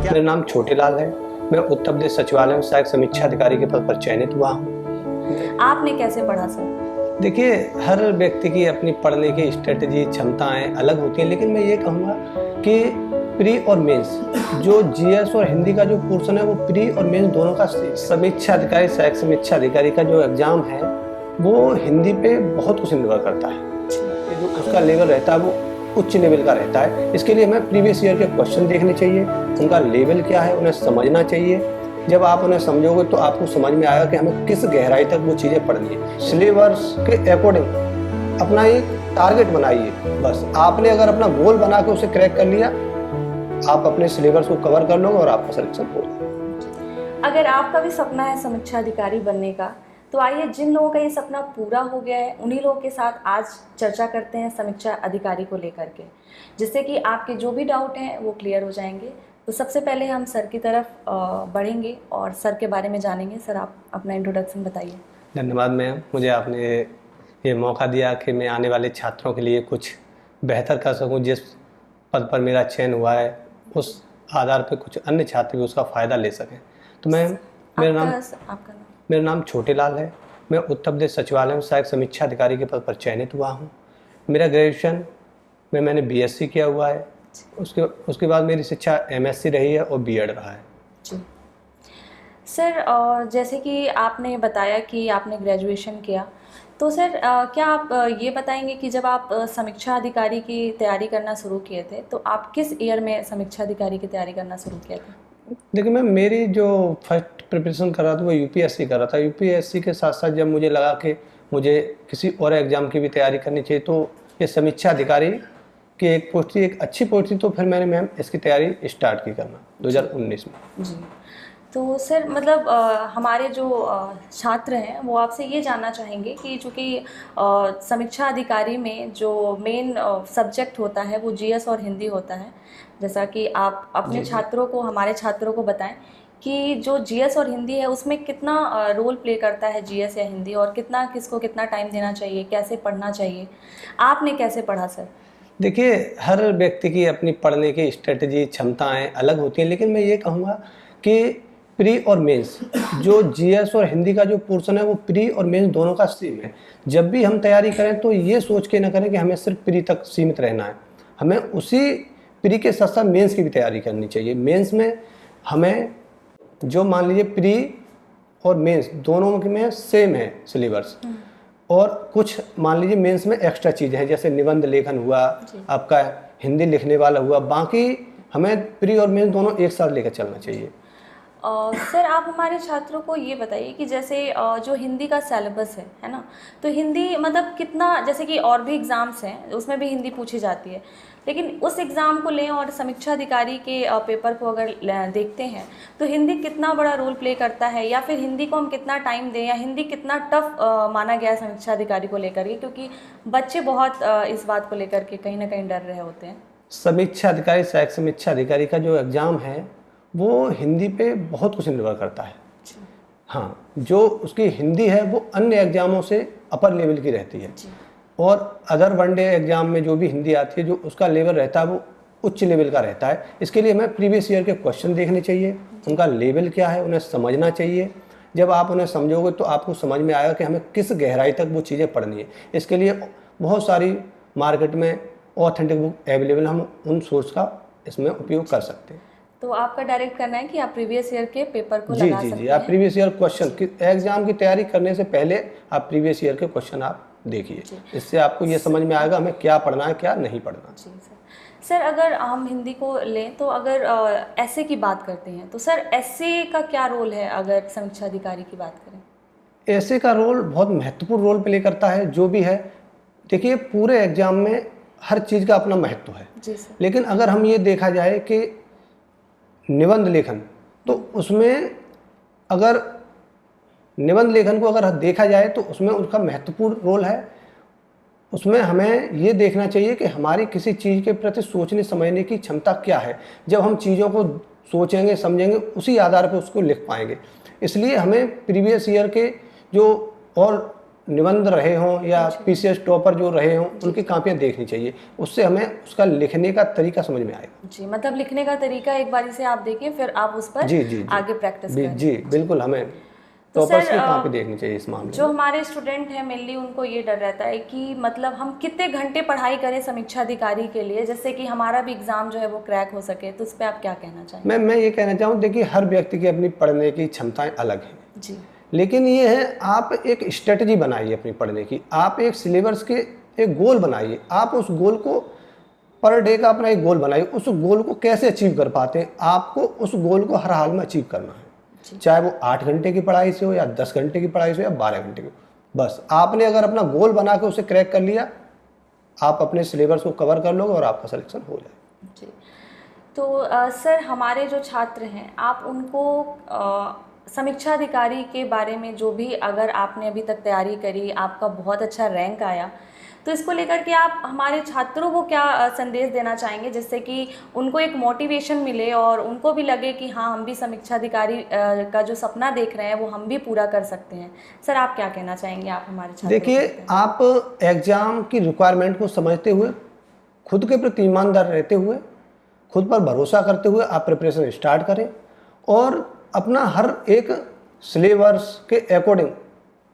मेरा नाम छोटेलाल है। मैं उत्तर प्रदेश सचिवालय में सहायक समीक्षा अधिकारी के पद पर चयनित हुआ हूँ। आपने कैसे पढ़ा सर? देखिए, हर व्यक्ति की अपनी पढ़ने की स्ट्रेटजी क्षमताएं अलग होती हैं, लेकिन मैं ये कहूँगा कि प्री और मेंस जो जीएस और हिंदी का जो पोर्शन है वो प्री और मेंस दोनों का समीक्षा अधिकारी सहायक समीक्षा अधिकारी का जो एग्ज़ाम है वो हिंदी पे बहुत कुछ निर्भर करता है। जो उसका लेवल रहता है वो उच्च लेवल का रहता है। इसके लिए हमें प्रीवियस ईयर के क्वेश्चन देखने चाहिए, उनका लेवल क्या है उन्हें समझना चाहिए। जब आप उन्हें समझोगे तो आपको समझ में आएगा कि हमें किस गहराई तक वो चीज़ें पढ़नी है। सिलेबस के अकॉर्डिंग अपना एक टारगेट बनाइए। बस आपने अगर अपना गोल बना के उसे क्रैक कर लिया, आप अपने सिलेबस को कवर कर लोगे और आपका सिलेक्शन हो जाएगा। अगर आपका भी सपना है समीक्षा अधिकारी बनने का, तो आइए जिन लोगों का ये सपना पूरा हो गया है उन्हीं लोगों के साथ आज चर्चा करते हैं समीक्षा अधिकारी को लेकर के, जिससे कि आपके जो भी डाउट हैं वो क्लियर हो जाएंगे। तो सबसे पहले हम सर की तरफ बढ़ेंगे और सर के बारे में जानेंगे। सर, आप अपना इंट्रोडक्शन बताइए। धन्यवाद मैम, मुझे आपने ये मौका दिया कि मैं आने वाले छात्रों के लिए कुछ बेहतर कर सकूं। जिस पद पर मेरा चयन हुआ है उस आधार पर कुछ अन्य छात्र भी उसका फ़ायदा ले सकें। तो मैं मेरा नाम छोटेलाल है। मैं उत्तर प्रदेश सचिवालय में सहायक समीक्षा अधिकारी के पद पर चयनित हुआ हूँ। मेरा ग्रेजुएशन में मैंने बीएससी किया हुआ है। उसके बाद मेरी शिक्षा एमएससी रही है और बीएड रहा है। जी सर, जैसे कि आपने बताया कि आपने ग्रेजुएशन किया, तो सर क्या आप ये बताएंगे कि जब आप समीक्षा अधिकारी की तैयारी करना शुरू किए थे तो आप किस ईयर में समीक्षा अधिकारी की तैयारी करना शुरू किए थे? देखिए मैम, मेरी जो फर्स्ट प्रिपरेशन कर रहा था वो यूपीएससी कर रहा था। यूपीएससी के साथ साथ जब मुझे लगा कि मुझे किसी और एग्ज़ाम की भी तैयारी करनी चाहिए तो ये समीक्षा अधिकारी की एक पोस्ट थी, एक अच्छी पोस्ट थी, तो फिर मैंने मैम इसकी तैयारी स्टार्ट की करना 2019 में। जी, तो सर मतलब हमारे जो छात्र हैं वो आपसे ये जानना चाहेंगे कि चूँकि समीक्षा अधिकारी में जो मेन सब्जेक्ट होता है वो जीएस और हिंदी होता है, जैसा कि आप अपने छात्रों को, हमारे छात्रों को बताएं कि जो जीएस और हिंदी है उसमें कितना रोल प्ले करता है जीएस या हिंदी, और कितना किसको कितना टाइम देना चाहिए, कैसे पढ़ना चाहिए। आपने कैसे पढ़ा सर? देखिए, हर व्यक्ति की अपनी पढ़ने की स्ट्रेटजी क्षमताएं अलग होती हैं, लेकिन मैं ये कहूँगा कि प्री और मेंस जो जीएस और हिंदी का जो पोर्शन है वो प्री और मेंस दोनों का सेम है। जब भी हम तैयारी करें तो ये सोच के ना करें कि हमें सिर्फ प्री तक सीमित रहना है। हमें उसी प्री के साथ साथ मेंस की भी तैयारी करनी चाहिए। मेंस में हमें जो मान लीजिए प्री और मेंस दोनों में सेम है सिलेबस, और कुछ मान लीजिए मेंस में एक्स्ट्रा चीज़ें हैं, जैसे निबंध लेखन हुआ, आपका हिंदी लिखने वाला हुआ। बाकी हमें प्री और मेंस दोनों एक साथ लेकर चलना चाहिए। सर, आप हमारे छात्रों को ये बताइए कि जैसे जो हिंदी का सिलेबस है ना, तो हिंदी मतलब कितना, जैसे कि और भी एग्ज़ाम्स हैं उसमें भी हिंदी पूछी जाती है, लेकिन उस एग्ज़ाम को लें और समीक्षा अधिकारी के पेपर को अगर देखते हैं तो हिंदी कितना बड़ा रोल प्ले करता है, या फिर हिंदी को हम कितना टाइम दें, या हिंदी कितना टफ माना गया है समीक्षा अधिकारी को लेकर के, क्योंकि बच्चे बहुत इस बात को लेकर के कहीं ना कहीं डर रहे होते हैं। समीक्षा अधिकारी सहायक समीक्षा अधिकारी का जो एग्ज़ाम है वो हिंदी पे बहुत कुछ निर्भर करता है। हाँ, जो उसकी हिंदी है वो अन्य एग्ज़ामों से अपर लेवल की रहती है, और अदर वनडे एग्ज़ाम में जो भी हिंदी आती है जो उसका लेवल रहता है वो उच्च लेवल का रहता है। इसके लिए हमें प्रीवियस ईयर के क्वेश्चन देखने चाहिए, उनका लेवल क्या है उन्हें समझना चाहिए। जब आप उन्हें समझोगे तो आपको समझ में आएगा कि हमें किस गहराई तक वो चीज़ें पढ़नी है। इसके लिए बहुत सारी मार्केट में ऑथेंटिक बुक अवेलेबल, हम उन सोर्स का इसमें उपयोग कर सकते हैं। तो आपका डायरेक्ट करना है कि आप प्रीवियस ईयर के पेपर को लगा सकते हैं। आप प्रीवियस ईयर क्वेश्चन एग्जाम की तैयारी करने से पहले आप प्रीवियस ईयर के क्वेश्चन आप देखिए, इससे आपको ये समझ में आएगा हमें क्या पढ़ना है क्या नहीं पढ़ना। जी सर, अगर हम हिंदी को लें तो अगर एस्से की बात करते हैं तो सर एस्से का क्या रोल है अगर समीक्षा अधिकारी की बात करें? एस्से का रोल बहुत महत्वपूर्ण रोल प्ले करता है। जो भी है, देखिए पूरे एग्जाम में हर चीज़ का अपना महत्व है। जी सर। लेकिन अगर हम ये देखा जाए कि निबंध लेखन, तो उसमें अगर निबंध लेखन को अगर देखा जाए तो उसमें उसका महत्वपूर्ण रोल है। उसमें हमें ये देखना चाहिए कि हमारी किसी चीज़ के प्रति सोचने समझने की क्षमता क्या है। जब हम चीज़ों को सोचेंगे समझेंगे उसी आधार पर उसको लिख पाएंगे। इसलिए हमें प्रीवियस ईयर के जो और निबंध रहे हों या पीसीएस टॉपर जो रहे हों उनकी कापियाँ देखनी चाहिए, उससे हमें उसका लिखने का तरीका समझ में आएगा। जी, मतलब लिखने का तरीका एक बारी से आप देखें, फिर आप उस पर आगे प्रैक्टिस करें। जी बिल्कुल, हमें तो टॉपर्स सर की कापी देखनी चाहिए इस मामले जो में। हमारे स्टूडेंट हैं मेनली उनको ये डर रहता है कि मतलब हम कितने घंटे पढ़ाई करें समीक्षा अधिकारी के लिए, जिससे कि हमारा भी एग्जाम जो है वो क्रैक हो सके, तो उस पर आप क्या कहना चाहेंगे? मैं ये कहना चाहूँ, देखिए हर व्यक्ति की अपनी पढ़ने की क्षमताएं अलग हैं जी, लेकिन ये है आप एक स्ट्रेटजी बनाइए अपनी पढ़ने की, आप एक सिलेबस के एक गोल बनाइए, आप उस गोल को पर डे का अपना एक गोल बनाइए, उस गोल को कैसे अचीव कर पाते हैं, आपको उस गोल को हर हाल में अचीव करना है, चाहे वो 8 घंटे की पढ़ाई से हो या 10 घंटे की पढ़ाई से हो या 12 घंटे की। बस आपने अगर अपना गोल बना के उसे क्रैक कर लिया, आप अपने सिलेबस को कवर कर लोगे और आपका सिलेक्शन हो जाएगा। जी। तो सर हमारे जो छात्र हैं आप उनको समीक्षा अधिकारी के बारे में जो भी, अगर आपने अभी तक तैयारी करी, आपका बहुत अच्छा रैंक आया, तो इसको लेकर के आप हमारे छात्रों को क्या संदेश देना चाहेंगे, जिससे कि उनको एक मोटिवेशन मिले और उनको भी लगे कि हाँ हम भी समीक्षा अधिकारी का जो सपना देख रहे हैं वो हम भी पूरा कर सकते हैं। सर आप क्या कहना चाहेंगे, आप हमारे छात्रों को? देखिए, आप एग्ज़ाम की रिक्वायरमेंट को समझते हुए, खुद के प्रति ईमानदार रहते हुए, खुद पर भरोसा करते हुए आप प्रिपरेशन स्टार्ट करें और अपना हर एक सिलेबस के अकॉर्डिंग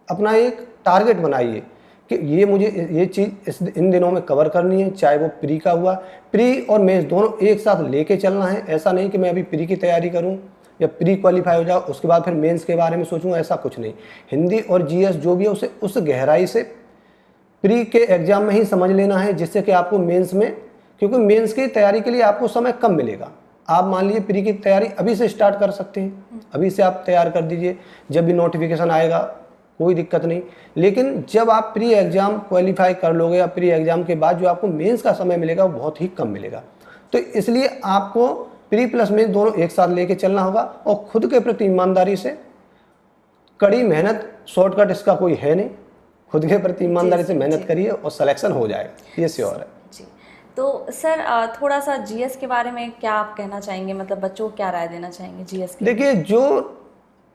अपना एक टारगेट बनाइए कि ये मुझे ये चीज़ इन दिनों में कवर करनी है, चाहे वो प्री का हुआ, प्री और मेंस दोनों एक साथ लेके चलना है। ऐसा नहीं कि मैं अभी प्री की तैयारी करूं या प्री क्वालिफाई हो जाओ उसके बाद फिर मेंस के बारे में सोचूं, ऐसा कुछ नहीं। हिंदी और जीएस जो भी है उसे उस गहराई से प्री के एग्ज़ाम में ही समझ लेना है, जिससे कि आपको मेंस में, क्योंकि मेंस की तैयारी के लिए आपको समय कम मिलेगा। आप मान लीजिए प्री की तैयारी अभी से स्टार्ट कर सकते हैं, अभी से आप तैयार कर दीजिए, जब भी नोटिफिकेशन आएगा कोई दिक्कत नहीं। लेकिन जब आप प्री एग्ज़ाम क्वालिफाई कर लोगे या प्री एग्ज़ाम के बाद जो आपको मेंस का समय मिलेगा वो बहुत ही कम मिलेगा। तो इसलिए आपको प्री प्लस मेंस दोनों एक साथ लेके चलना होगा और खुद के प्रति ईमानदारी से, कड़ी मेहनत, शॉर्टकट इसका कोई है नहीं, खुद के प्रति ईमानदारी से मेहनत करिए और सिलेक्शन हो जाएगा, ये श्योर है। जी, तो सर थोड़ा सा जीएस के बारे में क्या आप कहना चाहेंगे, मतलब बच्चों को क्या राय देना चाहेंगे जीएस के? देखिए, जो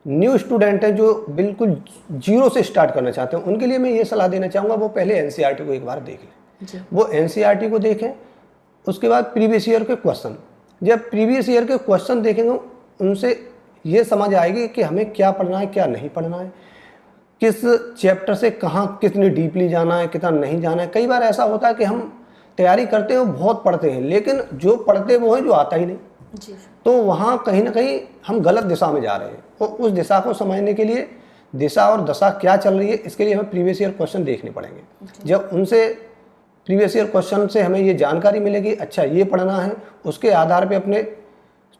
न्यू स्टूडेंट हैं जो बिल्कुल जीरो से स्टार्ट करना चाहते हैं उनके लिए मैं ये सलाह देना चाहूँगा, वो पहले एनसीईआरटी को एक बार देख लें। वो एनसीईआरटी को देखें, उसके बाद प्रीवियस ईयर के क्वेश्चन, जब प्रीवियस ईयर के क्वेश्चन देखेंगे उनसे ये समझ आएगी कि हमें क्या पढ़ना है क्या नहीं पढ़ना है, किस चैप्टर से कहाँ कितनी डीपली जाना है कितना नहीं जाना है। कई बार ऐसा होता है कि हम तैयारी करते हैं, बहुत पढ़ते हैं, लेकिन जो पढ़ते वो है जो आता ही नहीं। जी, तो वहाँ कहीं ना कहीं हम गलत दिशा में जा रहे हैं। और उस दिशा को समझने के लिए, दिशा और दशा क्या चल रही है, इसके लिए हमें प्रीवियस ईयर क्वेश्चन देखने पड़ेंगे। जब उनसे प्रीवियस ईयर क्वेश्चन से हमें ये जानकारी मिलेगी, अच्छा ये पढ़ना है, उसके आधार पे अपने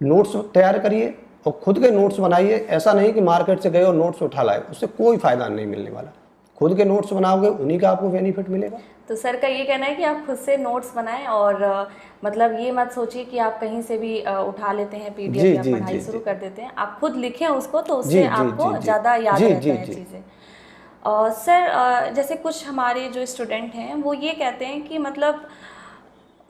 नोट्स तैयार करिए और खुद के नोट्स बनाइए। ऐसा नहीं कि मार्केट से गए और नोट्स उठा लाए, उससे कोई फ़ायदा नहीं मिलने वाला। खुद के नोट्स बनाओगे उन्हीं का आपको बेनिफिट मिलेगा। तो सर का ये कहना है कि आप खुद से नोट्स बनाएं और मतलब ये मत सोचिए कि आप कहीं से भी उठा लेते हैं पीडीएफ या पढ़ाई शुरू कर देते हैं। आप खुद लिखें उसको, तो उससे आपको ज़्यादा याद रहता है चीज़ें। सर जैसे कुछ हमारे जो स्टूडेंट हैं वो ये कहते हैं कि मतलब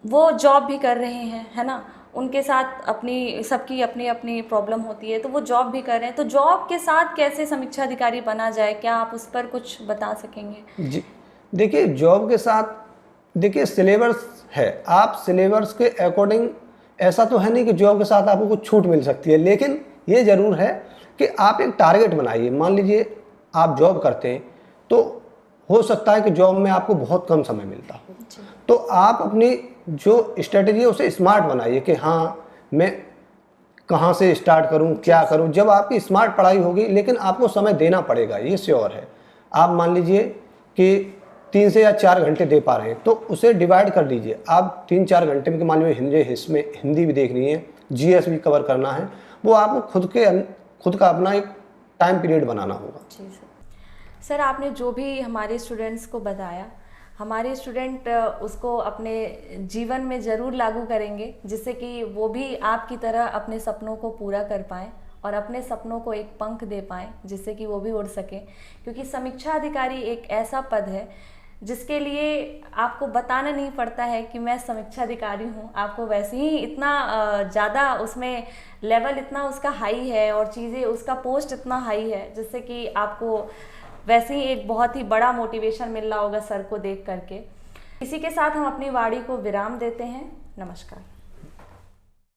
वो जॉब भी कर रहे हैं, है ना, उनके साथ अपनी सबकी अपनी अपनी प्रॉब्लम होती है, तो वो जॉब भी कर रहे हैं, तो जॉब के साथ कैसे समीक्षा अधिकारी बना जाए, क्या आप उस पर कुछ बता सकेंगे? जी, देखिए जॉब के साथ, देखिए सिलेबस है, आप सिलेबस के अकॉर्डिंग, ऐसा तो है नहीं कि जॉब के साथ आपको कुछ छूट मिल सकती है, लेकिन ये ज़रूर है कि आप एक टारगेट बनाइए। मान लीजिए आप जॉब करते हैं तो हो सकता है कि जॉब में आपको बहुत कम समय मिलता हो, तो आप अपनी जो स्ट्रेटजी है उसे स्मार्ट बनाइए कि हाँ मैं कहाँ से स्टार्ट करूँ, क्या करूँ। जब आपकी स्मार्ट पढ़ाई होगी, लेकिन आपको समय देना पड़ेगा, ये श्योर है। आप मान लीजिए कि 3 से या 4 घंटे दे पा रहे हैं तो उसे डिवाइड कर लीजिए। आप 3-4 घंटे में, मान लीजिए इसमें हिंदी भी देखनी है, जीएस भी कवर करना है, वो आपको खुद का अपना एक टाइम पीरियड बनाना होगा। जी सर, आपने जो भी हमारे स्टूडेंट्स को बताया, हमारे स्टूडेंट उसको अपने जीवन में ज़रूर लागू करेंगे, जिससे कि वो भी आपकी तरह अपने सपनों को पूरा कर पाएँ और अपने सपनों को एक पंख दे पाएँ, जिससे कि वो भी उड़ सकें। क्योंकि समीक्षा अधिकारी एक ऐसा पद है जिसके लिए आपको बताना नहीं पड़ता है कि मैं समीक्षा अधिकारी हूँ, आपको वैसे ही इतना ज़्यादा उसमें लेवल इतना उसका हाई है और चीज़ें, उसका पोस्ट इतना हाई है, जिससे कि आपको वैसे ही एक बहुत ही बड़ा मोटिवेशन मिल रहा होगा सर को देख करके। इसी के साथ हम अपनी वाणी को विराम देते हैं। नमस्कार।